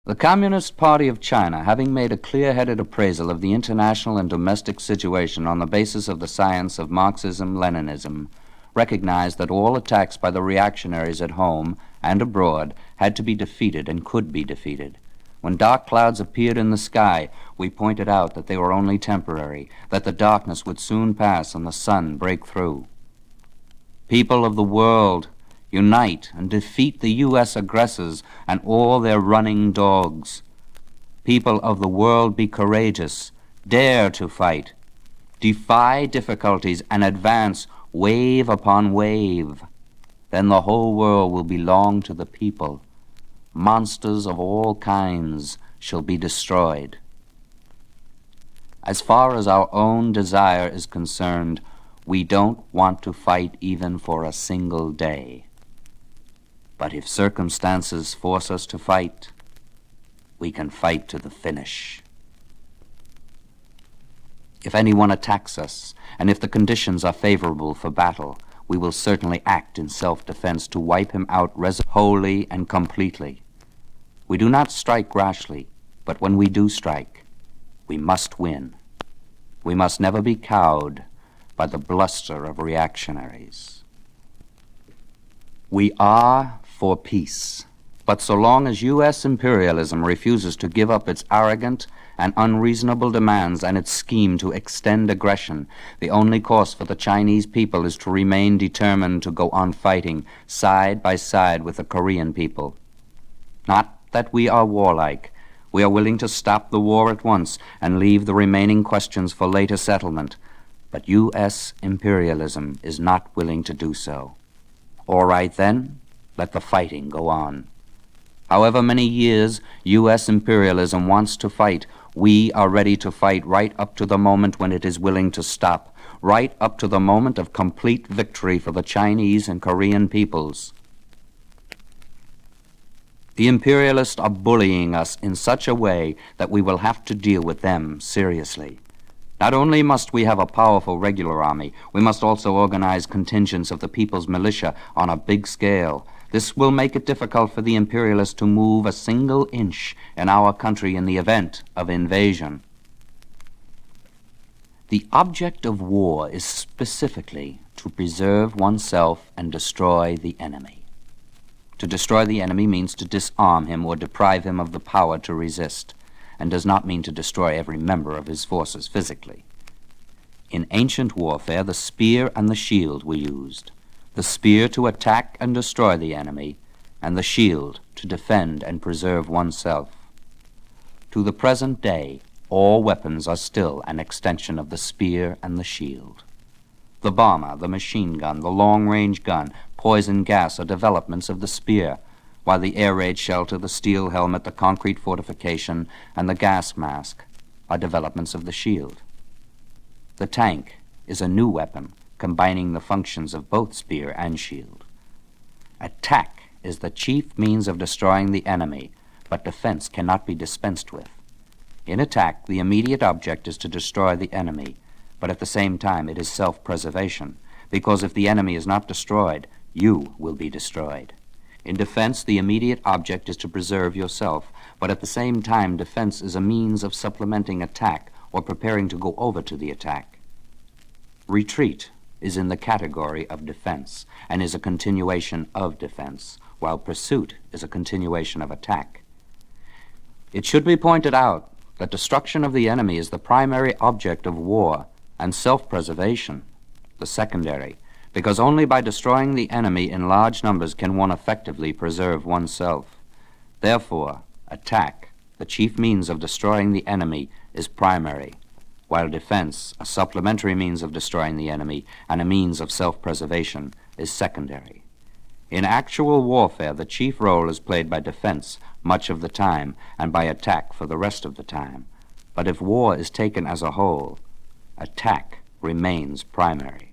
The Communist Party of China, having made a clear-headed appraisal of the international and domestic situation on the basis of the science of Marxism-Leninism, recognized that all attacks by the reactionaries at home and abroad had to be defeated and could be defeated. When dark clouds appeared in the sky, we pointed out that they were only temporary, that the darkness would soon pass and the sun break through. People of the world, unite and defeat the U.S. aggressors and all their running dogs. People of the world, be courageous, dare to fight, defy difficulties and advance wave upon wave. Then the whole world will belong to the people. Monsters of all kinds shall be destroyed. As far as our own desire is concerned, we don't want to fight even for a single day. But if circumstances force us to fight, we can fight to the finish. If anyone attacks us, and if the conditions are favorable for battle, we will certainly act in self-defense to wipe him out wholly and completely. We do not strike rashly, but when we do strike, we must win. We must never be cowed by the bluster of reactionaries. We are for peace, but so long as U.S. imperialism refuses to give up its arrogant and unreasonable demands and its scheme to extend aggression, the only course for the Chinese people is to remain determined to go on fighting side by side with the Korean people. Not that we are warlike. We are willing to stop the war at once and leave the remaining questions for later settlement, but U.S. imperialism is not willing to do so. All right then, let the fighting go on. However many years U.S. imperialism wants to fight, we are ready to fight right up to the moment when it is willing to stop, right up to the moment of complete victory for the Chinese and Korean peoples. The imperialists are bullying us in such a way that we will have to deal with them seriously. Not only must we have a powerful regular army, we must also organize contingents of the people's militia on a big scale. This will make it difficult for the imperialists to move a single inch in our country in the event of invasion. The object of war is specifically to preserve oneself and destroy the enemy. To destroy the enemy means to disarm him or deprive him of the power to resist, and does not mean to destroy every member of his forces physically. In ancient warfare, the spear and the shield were used. The spear to attack and destroy the enemy, and the shield to defend and preserve oneself. To the present day, all weapons are still an extension of the spear and the shield. The bomber, the machine gun, the long-range gun, poison gas are developments of the spear, while the air-raid shelter, the steel helmet, the concrete fortification, and the gas mask are developments of the shield. The tank is a new weapon, combining the functions of both spear and shield. Attack is the chief means of destroying the enemy, but defense cannot be dispensed with. In attack, the immediate object is to destroy the enemy, but at the same time it is self-preservation, because if the enemy is not destroyed, you will be destroyed. In defense, the immediate object is to preserve yourself, but at the same time defense is a means of supplementing attack or preparing to go over to the attack. Retreat is in the category of defense and is a continuation of defense, while pursuit is a continuation of attack. It should be pointed out that destruction of the enemy is the primary object of war and self-preservation the secondary, because only by destroying the enemy in large numbers can one effectively preserve oneself. Therefore, attack, the chief means of destroying the enemy, is primary, while defense, a supplementary means of destroying the enemy and a means of self-preservation, is secondary. In actual warfare, the chief role is played by defense much of the time and by attack for the rest of the time. But if war is taken as a whole, attack remains primary.